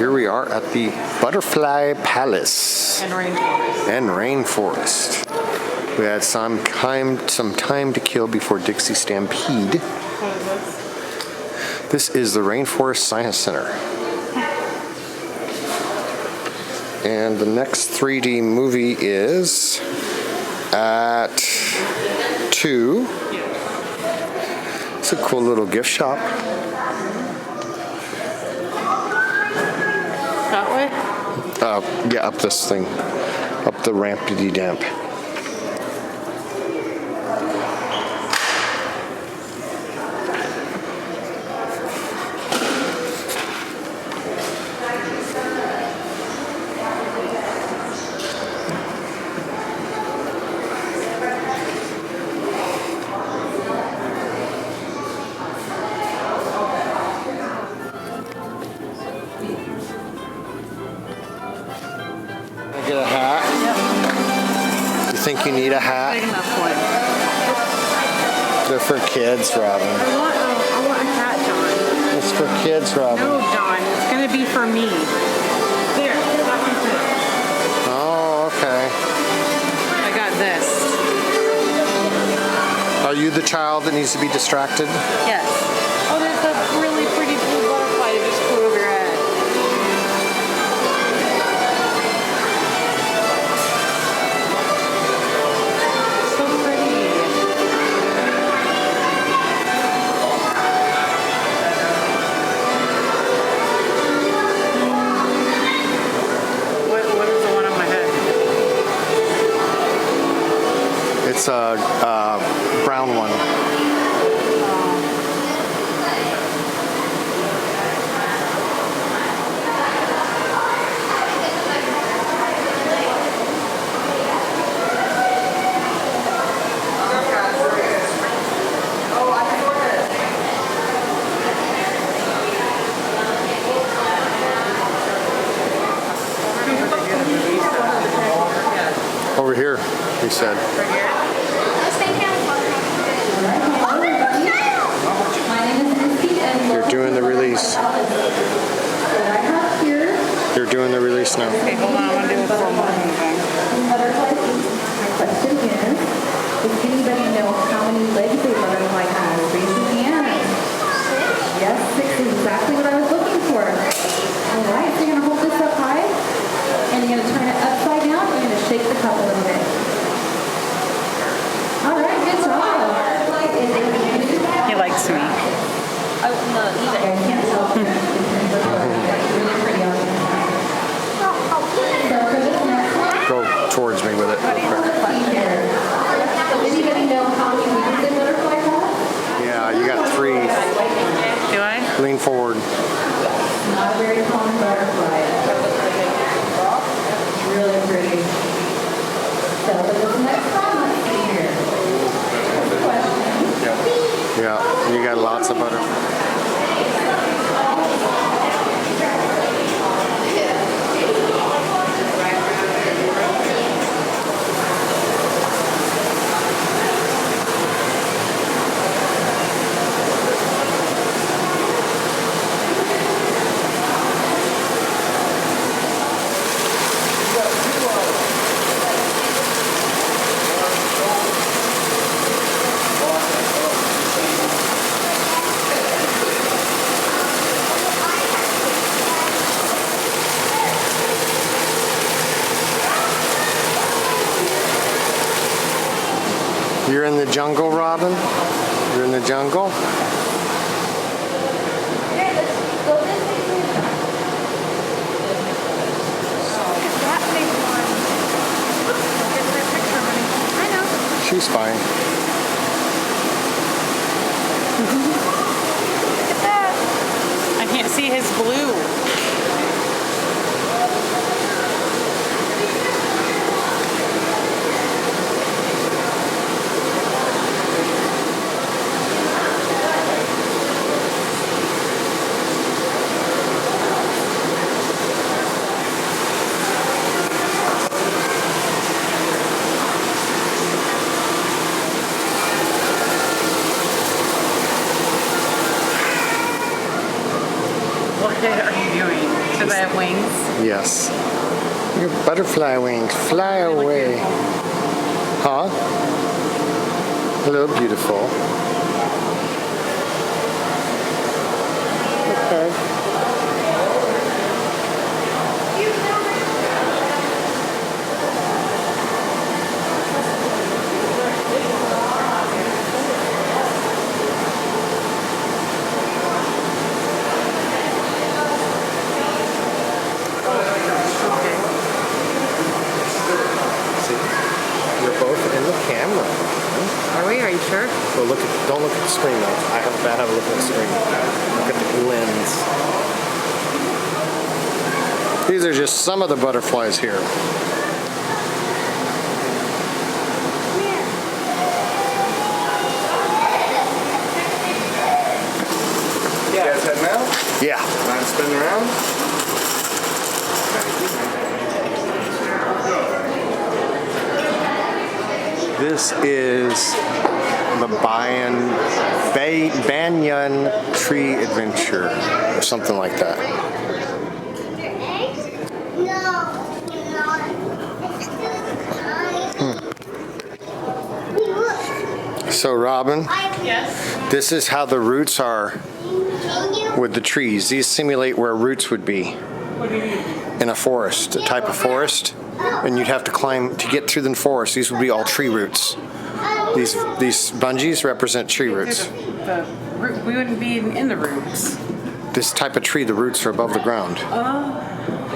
here we are at the Butterfly Palace And rainforest. and Rainforest. We had some time to kill before Dixie Stampede. What is this? This is the Rainforest Science Center. And the next 3D movie is at 2. It's a cool little gift shop. That way? Yeah, up this thing. Up the rampity-damp. Get a hat? Yep. You think you need a Big hat? enough one. They're for kids, Robin. I want a hat, John. It's for kids, Robin. No, John. It's going to be for me. There. That can fit. Oh, okay. I got this. Are you the child that needs to be distracted? Yes. Oh, there's a really pretty blue butterfly that just flew over your head. So pretty. What is the one on my head? It's a brown one. Over here, he said. You're doing the release. You're doing the release now. Okay, hold on. I'm going to do a slow motion thing. Question is, does anybody know how many legs a butterfly has? Raise your hand. Yes, 6 is exactly what I was looking for. All right, so you're going to hold this up high, and you're going to turn it upside down, and you're going to shake the cup a little bit. All right, good job. He likes me. I can't tell. Really pretty on the inside. So for this next one, Go towards me with it. real quick. does anybody know how many wings a butterfly has? Yeah, you got 3. Do I? Lean forward. Not a very common butterfly. Really pretty. So for this next one, let's see here. Question. Yeah, you got lots of butter. You're in the jungle, Robin? You're in the jungle? She's fine. I can't see his blue. Yes. Your butterfly wings fly away. Huh? Hello, beautiful. Okay. Are you sure? So don't look at the screen though. I have a bad habit looking at the screen. Look at the lens. These are just some of the butterflies here. You guys heading out? Yeah. Mind spinning around? This is the Banyan Tree Adventure, or something like that. So, Robin, Yes. this is how the roots are with the trees. These simulate where roots would be What do you mean? in a forest, a type of forest. And you'd have to climb to get through the forest. These would be all tree roots. These bungees represent tree roots. We wouldn't be in the roots. This type of tree, the roots are above the ground.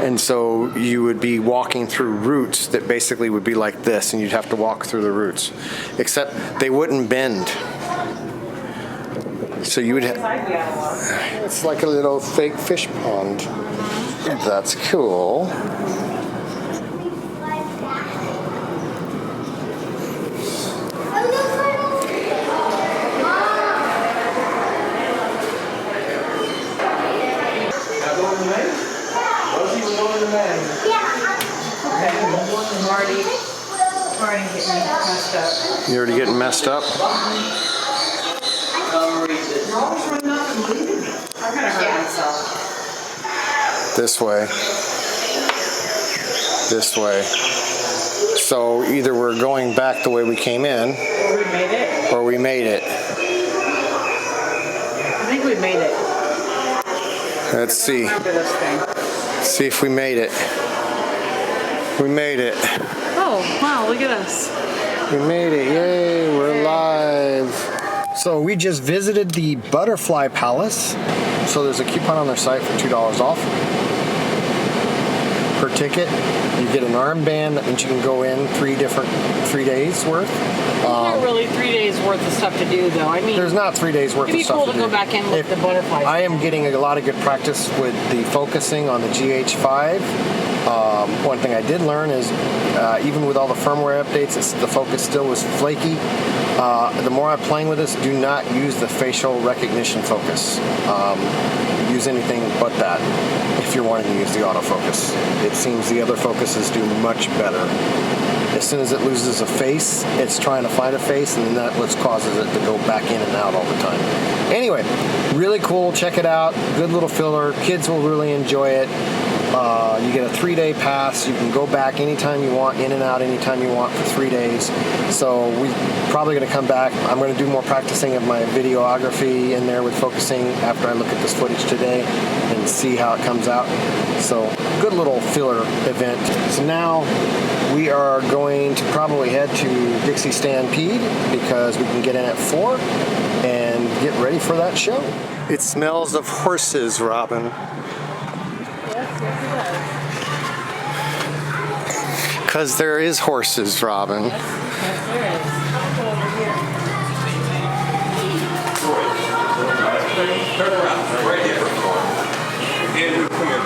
And so you would be walking through roots that basically would be like this, and you'd have to walk through the roots. Except they wouldn't bend. So you would have... It's like a little fake fish pond. That's cool. You already getting messed up? I'm gonna hurt myself. This way. This way. So either we're going back the way we came in, Or we made it. or we made it. I think we made it. Let's see. Remember this thing. See if we made it. We made it. Oh, wow, look at us. We made it. Yay, we're live. So we just visited the Butterfly Palace. So there's a coupon on their site for $2 off per ticket. You get an armband that means you can go in 3 days worth. Not really 3 days worth of stuff to do, though. I mean, There's not 3 days worth it'd of be stuff cool to to do. go back in with the butterflies. I am getting a lot of good practice with the focusing on the GH5. One thing I did learn is even with all the firmware updates, the focus still was flaky. The more I'm playing with this, do not use the facial recognition focus. Use anything but that if you're wanting to use the autofocus. It seems the other focuses do much better. As soon as it loses a face, it's trying to find a face, and then that what causes it to go back in and out all the time. Anyway, really cool. Check it out. Good little filler. Kids will really enjoy it. You get a 3-day pass. You can go back anytime you want, in and out anytime you want for 3 days. So we're probably going to come back. I'm going to do more practicing of my videography in there with focusing after I look at this footage today and see how it comes out. So good little filler event. So now we are going to probably head to Dixie Stampede because we can get in at 4 and get ready for that show. It smells of horses, Robin. Because there is horses, Robin. Turn around. Right here. Andrew, come here.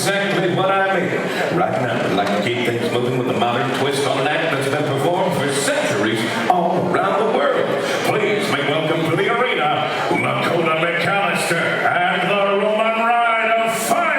exactly what I mean. Right now, I'd like to keep things moving with a modern twist on an act that's been performed for centuries all around the world. Please make welcome to the arena, Lakota McAllister and the Roman Ride of Fire!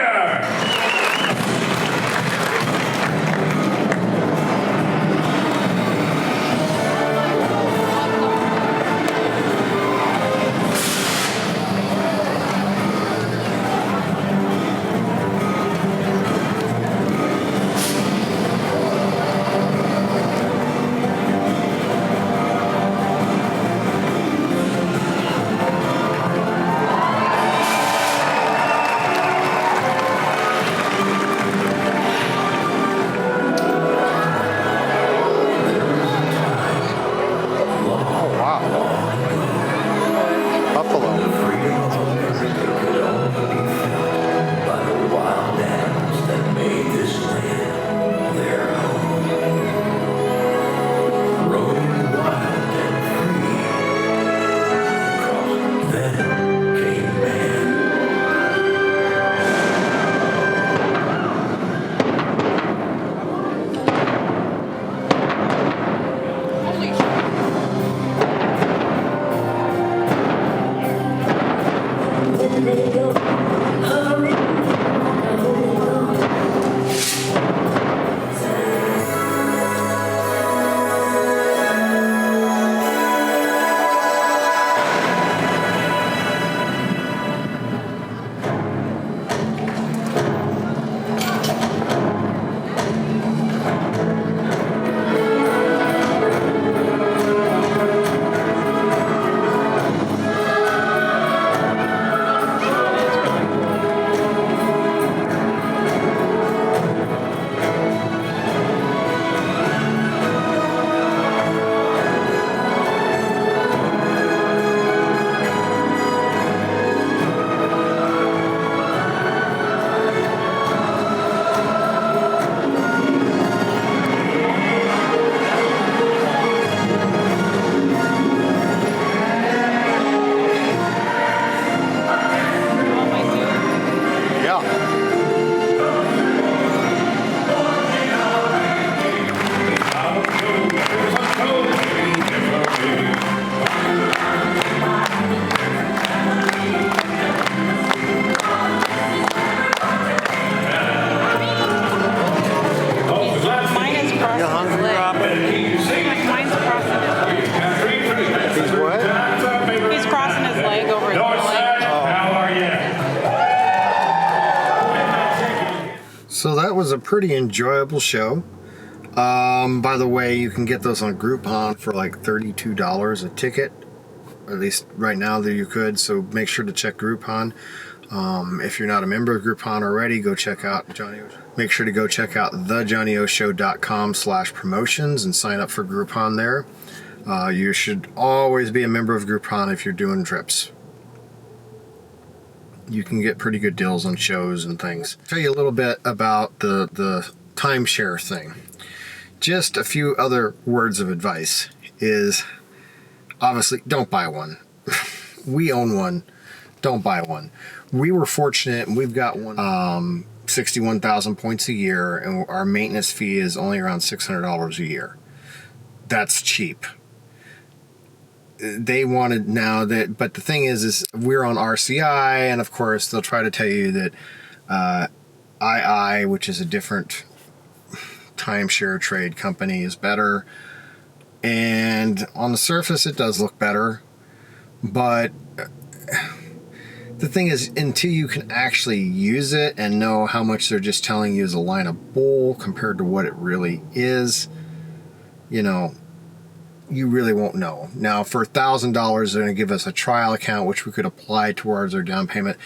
So that was a pretty enjoyable show. By the way, you can get those on Groupon for like $32 a ticket. At least right now that you could, so make sure to check Groupon. If you're not a member of Groupon already, go check out Johnny. Make sure to go check out thejohnnyoshow.com/promotions and sign up for Groupon there. You should always be a member of Groupon if you're doing trips. You can get pretty good deals on shows and things. I'll tell you a little bit about the timeshare thing. Just a few other words of advice is, obviously, don't buy one. We own one. Don't buy one. We were fortunate and we've got one 61,000 points a year, and our maintenance fee is only around $600 a year. That's cheap. They wanted now that, but the thing is we're on RCI, and of course they'll try to tell you that II, which is a different timeshare trade company, is better. And on the surface it does look better, but the thing is, until you can actually use it and know how much they're just telling you is a line of bull compared to what it really is, you know, you really won't know. Now, for $1,000, they're going to give us a trial account, which we could apply towards our down payment.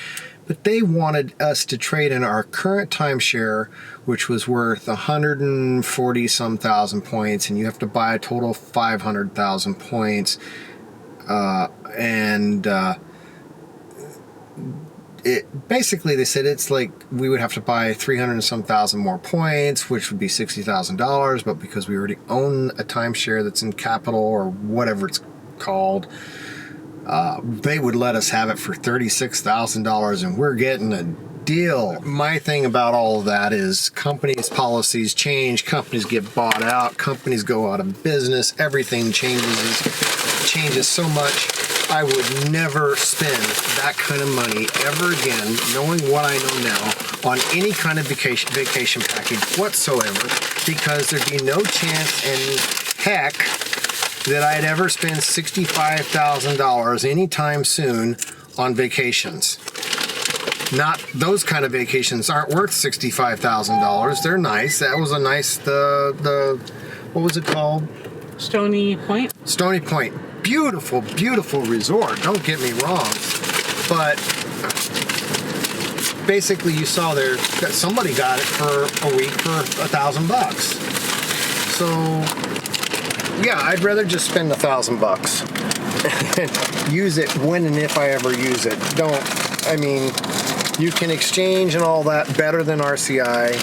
But they wanted us to trade in our current timeshare, which was worth 140-some thousand points, and you have to buy a total of 500,000 points. It basically, they said it's like we would have to buy 300-some thousand more points, which would be $60,000. But because we already own a timeshare that's in capital or whatever it's called, they would let us have it for $36,000, and we're getting a big deal. My thing about all of that is companies' policies change, companies get bought out, companies go out of business, everything changes so much. I would never spend that kind of money ever again, knowing what I know now, on any kind of vacation package whatsoever, because there'd be no chance in heck that I'd ever spend $65,000 anytime soon on vacations. Not those kind of vacations aren't worth $65,000. They're nice. That was a nice the what was it called? Stony Point. Stony Point. Beautiful, beautiful resort. Don't get me wrong, but basically you saw there that somebody got it for a week for $1,000. So yeah, I'd rather just spend $1,000 and use it when and if I ever use it. I mean, you can exchange and all that better than RCI,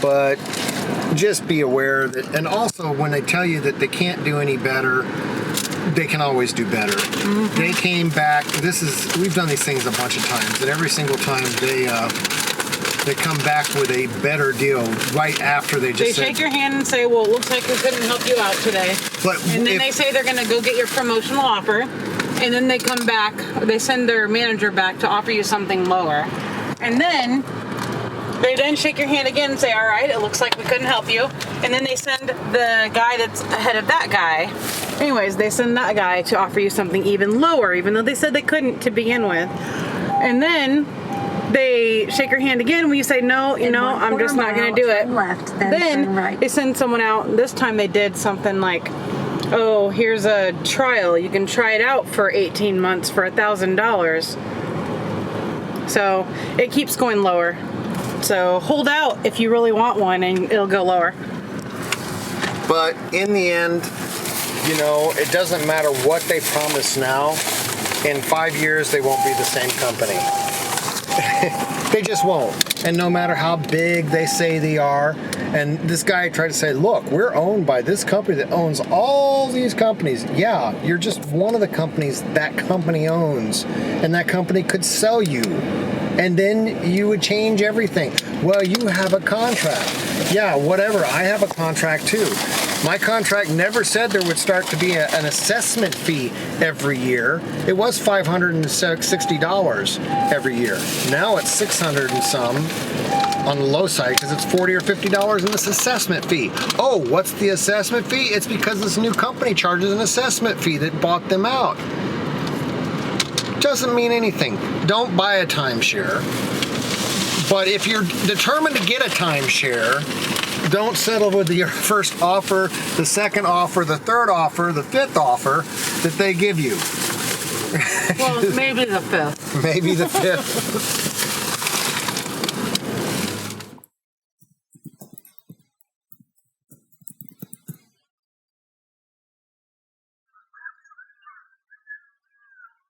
but just be aware that, and also when they tell you that they can't do any better, they can always do better. Mm-hmm. They came back, we've done these things a bunch of times, and every single time they come back with a better deal right after they just shake your hand and say, well, it looks like we couldn't help you out today. And then they say they're going to go get your promotional offer, and then they come back, they send their manager back to offer you something lower. And then they then shake your hand again and say, all right, it looks like we couldn't help you. And then they send the guy that's ahead of that guy. Anyways, they send that guy to offer you something even lower, even though they said they couldn't to begin with. And then they shake your hand again when you say, no, I'm just not going to do it. Then they send someone out. This time they did something like, oh, here's a trial. You can try it out for 18 months for $1,000. So it keeps going lower. So hold out if you really want one, and it'll go lower. But in the end, it doesn't matter what they promise now. In 5 years, they won't be the same company. They just won't. And no matter how big they say they are, and this guy tried to say, look, we're owned by this company that owns all these companies. Yeah, you're just one of the companies that company owns, and that company could sell you. And then you would change everything. Well, you have a contract. Yeah, whatever. I have a contract too. My contract never said there would start to be an assessment fee every year. It was $560 every year. Now it's $600 and some on the low side because it's $40 or $50 in this assessment fee. Oh, what's the assessment fee? It's because this new company charges an assessment fee that bought them out. Doesn't mean anything. Don't buy a timeshare. But if you're determined to get a timeshare, don't settle with your first offer, the second offer, the third offer, the fifth offer that they give you. Well, maybe the fifth. Maybe the fifth.